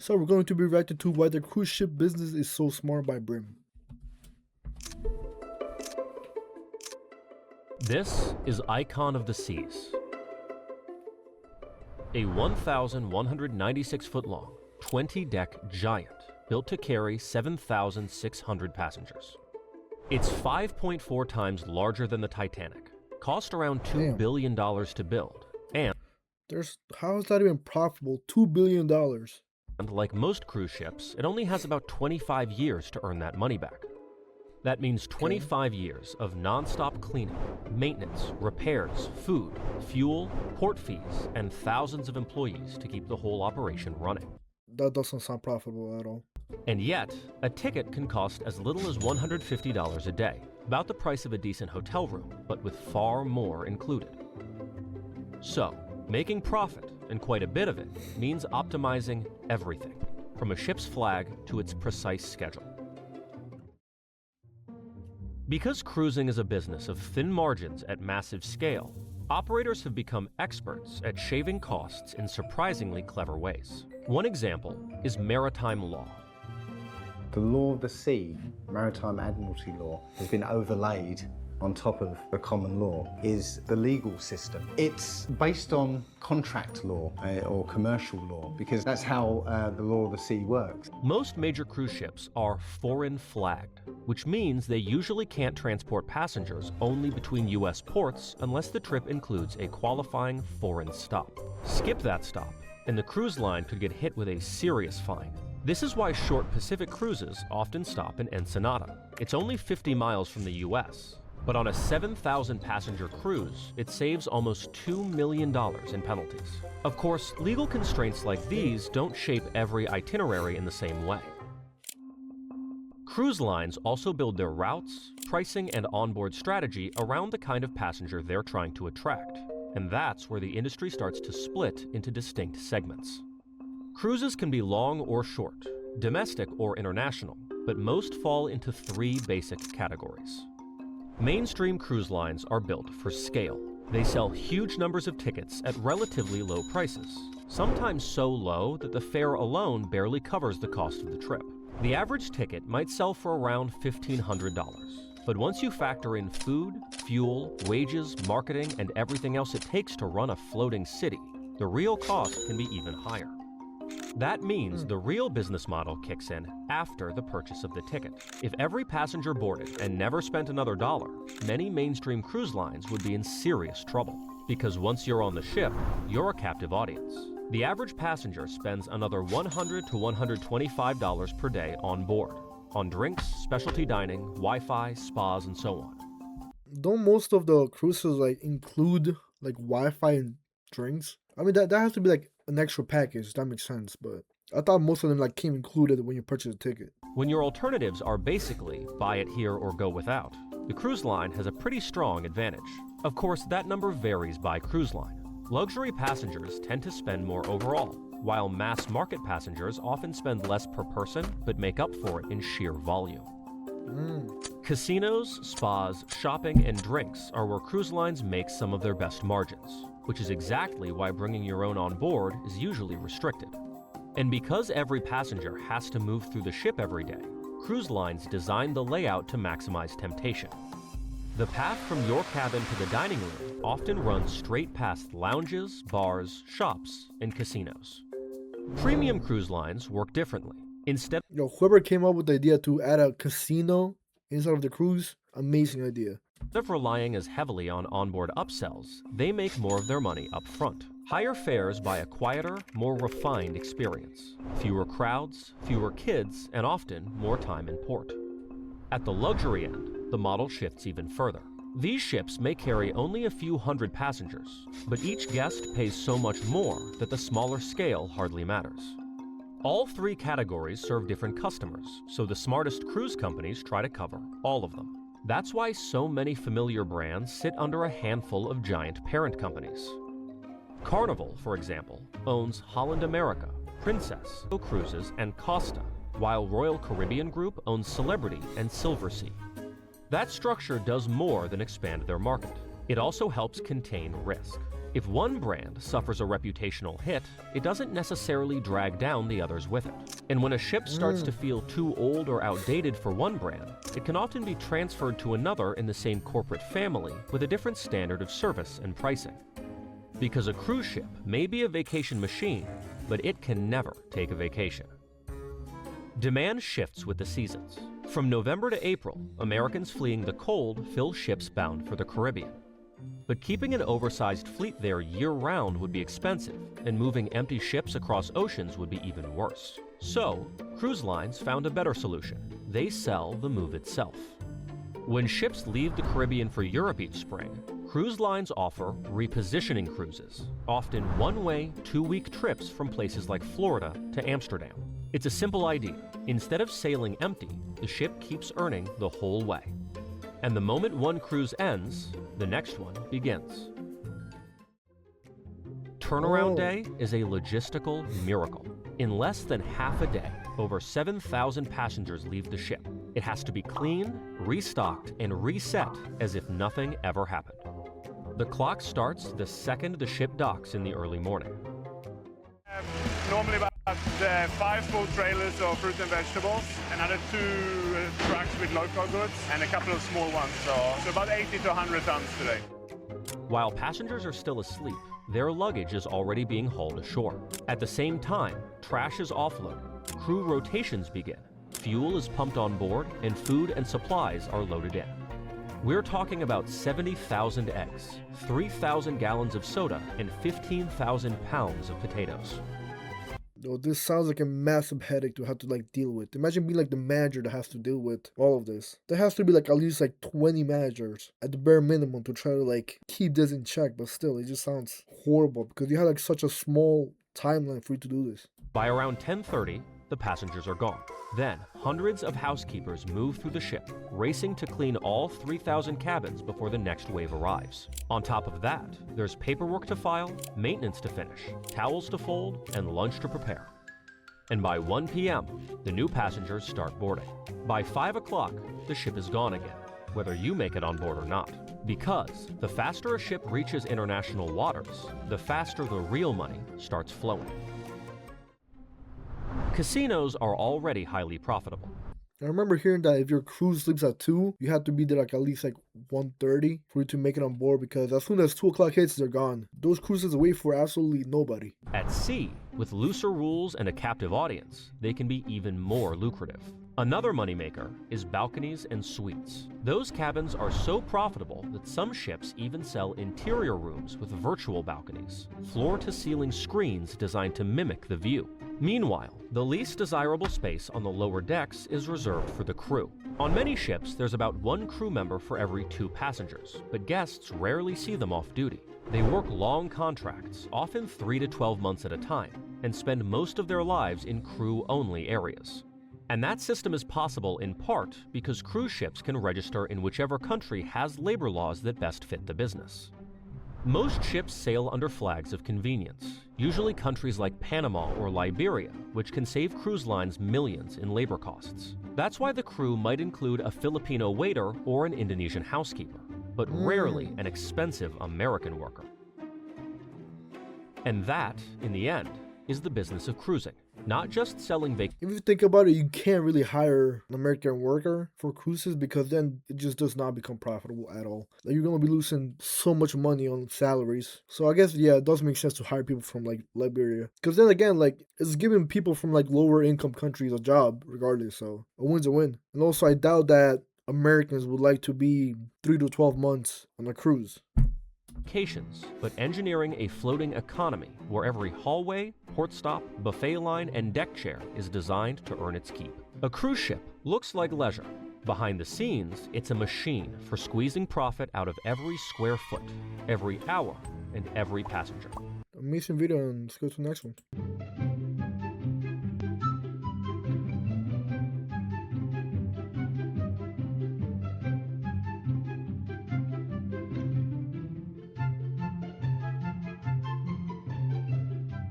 So we're going to be reacting to why the cruise ship business is so smart by Brim. This is Icon of the Seas, a 1,196-foot long, 20-deck giant built to carry 7,600 passengers. It's 5.4 times larger than the Titanic, cost around $2 billion to build, and how is that even profitable? $2 billion. And like most cruise ships, it only has about 25 years to earn that money back. That means 25 years of non-stop cleaning, maintenance, repairs, food, fuel, port fees, and thousands of employees to keep the whole operation running. That doesn't sound profitable at all. And yet, a ticket can cost as little as $150 a day, about the price of a decent hotel room, but with far more included. So, making profit, and quite a bit of it, means optimizing everything, from a ship's flag to its precise schedule. Because cruising is a business of thin margins at massive scale, operators have become experts at shaving costs in surprisingly clever ways. One example is maritime law. The law of the sea, maritime admiralty law, has been overlaid on top of the common law is the legal system. It's based on contract law or commercial law because that's how the law of the sea works. Most major cruise ships are foreign flagged, which means they usually can't transport passengers only between U.S. ports unless the trip includes a qualifying foreign stop. Skip that stop, and the cruise line could get hit with a serious fine. This is why short Pacific cruises often stop in Ensenada. It's only 50 miles from the U.S., but on a 7,000 passenger cruise, it saves almost $2 million in penalties. Of course, legal constraints like these don't shape every itinerary in the same way. Cruise lines also build their routes, pricing, and onboard strategy around the kind of passenger they're trying to attract. And that's where the industry starts to split into distinct segments. Cruises can be long or short, domestic or international, but most fall into three basic categories. Mainstream cruise lines are built for scale. They sell huge numbers of tickets at relatively low prices, sometimes so low that the fare alone barely covers the cost of the trip. The average ticket might sell for around $1,500, but once you factor in food, fuel, wages, marketing, and everything else it takes to run a floating city, the real cost can be even higher. That means the real business model kicks in after the purchase of the ticket. If every passenger boarded and never spent another dollar, many mainstream cruise lines would be in serious trouble. Because once you're on the ship, you're a captive audience. The average passenger spends another $100 to $125 per day on board, on drinks, specialty dining, Wi-Fi, spas, and so on. Don't most of the cruises include Wi-Fi and drinks? I mean that has to be an extra package. That makes sense, but I thought most of them came included when you purchase a ticket. When your alternatives are basically buy it here or go without, the cruise line has a pretty strong advantage. Of course, that number varies by cruise line. Luxury passengers tend to spend more overall, while mass market passengers often spend less per person but make up for it in sheer volume. Casinos, spas, shopping, and drinks are where cruise lines make some of their best margins, which is exactly why bringing your own on board is usually restricted. And because every passenger has to move through the ship every day, cruise lines design the layout to maximize temptation. The path from your cabin to the dining room often runs straight past lounges, bars, shops, and casinos. Premium cruise lines work differently. Instead, whoever came up with the idea to add a casino inside of the cruise, amazing idea. Instead of relying as heavily on onboard upsells, they make more of their money up front. Higher fares buy a quieter, more refined experience. Fewer crowds, fewer kids, and often more time in port. At the luxury end, the model shifts even further. These ships may carry only a few hundred passengers, but each guest pays so much more that the smaller scale hardly matters. All three categories serve different customers, so the smartest cruise companies try to cover all of them. That's why so many familiar brands sit under a handful of giant parent companies. Carnival, for example, owns Holland America, Princess, Cruises, and Costa, while Royal Caribbean Group owns Celebrity and Silversea. That structure does more than expand their market. It also helps contain risk. If one brand suffers a reputational hit, it doesn't necessarily drag down the others with it. And when a ship starts to feel too old or outdated for one brand, it can often be transferred to another in the same corporate family with a different standard of service and pricing. Because a cruise ship may be a vacation machine, but it can never take a vacation. Demand shifts with the seasons. From November to April, Americans fleeing the cold fill ships bound for the Caribbean. But keeping an oversized fleet there year-round would be expensive, and moving empty ships across oceans would be even worse. So, cruise lines found a better solution. They sell the move itself. When ships leave the Caribbean for Europe each spring, cruise lines offer repositioning cruises, often one-way, 2-week trips from places like Florida to Amsterdam. It's a simple idea. Instead of sailing empty, the ship keeps earning the whole way. And the moment one cruise ends, the next one begins. Turnaround day is a logistical miracle. In less than half a day, over 7,000 passengers leave the ship. It has to be cleaned, restocked, and reset as if nothing ever happened. The clock starts the second the ship docks in the early morning. Normally about 5 full trailers of fruit and vegetables, another 2 trucks with local goods, and a couple of small ones. So about 80 to 100 tons today. While passengers are still asleep, their luggage is already being hauled ashore. At the same time, trash is offloaded, crew rotations begin, fuel is pumped on board, and food and supplies are loaded in. We're talking about 70,000 eggs, 3,000 gallons of soda, and 15,000 pounds of potatoes. Yo, this sounds like a massive headache to have to like deal with. Imagine being like the manager that has to deal with all of this. There has to be like at least like 20 managers at the bare minimum to try to like keep this in check, but still it just sounds horrible because you have like such a small timeline for you to do this. By around 10:30, the passengers are gone. Then, hundreds of housekeepers move through the ship, racing to clean all 3,000 cabins before the next wave arrives. On top of that, there's paperwork to file, maintenance to finish, towels to fold, and lunch to prepare. And by 1 p.m., the new passengers start boarding. By 5 o'clock, the ship is gone again, whether you make it on board or not. Because the faster a ship reaches international waters, the faster the real money starts flowing. Casinos are already highly profitable. I remember hearing that if your cruise sleeps at 2, you have to be there like at least like 1:30 for you to make it on board because as soon as 2 o'clock hits, they're gone. Those cruises wait for absolutely nobody. At sea, with looser rules and a captive audience, they can be even more lucrative. Another moneymaker is balconies and suites. Those cabins are so profitable that some ships even sell interior rooms with virtual balconies, floor-to-ceiling screens designed to mimic the view. Meanwhile, the least desirable space on the lower decks is reserved for the crew. On many ships, there's about 1 crew member for every 2 passengers, but guests rarely see them off duty. They work long contracts, often 3 to 12 months at a time, and spend most of their lives in crew-only areas. And that system is possible in part because cruise ships can register in whichever country has labor laws that best fit the business. Most ships sail under flags of convenience, usually countries like Panama or Liberia, which can save cruise lines millions in labor costs. That's why the crew might include a Filipino waiter or an Indonesian housekeeper, but rarely an expensive American worker. And that, in the end, is the business of cruising. Not just selling If you think about it, you can't really hire an American worker for cruises because then it just does not become profitable at all. Like you're gonna be losing so much money on salaries. So I guess yeah, it does make sense to hire people from like Liberia. Because then again, like it's giving people from like lower income countries a job regardless. So a win's a win. And also I doubt that Americans would like to be 3 to 12 months on a cruise. vacations, but engineering a floating economy where every hallway, port stop, buffet line, and deck chair is designed to earn its keep. A cruise ship looks like leisure. Behind the scenes, it's a machine for squeezing profit out of every square foot, every hour, and every passenger. Amazing video, and let's go to the next one.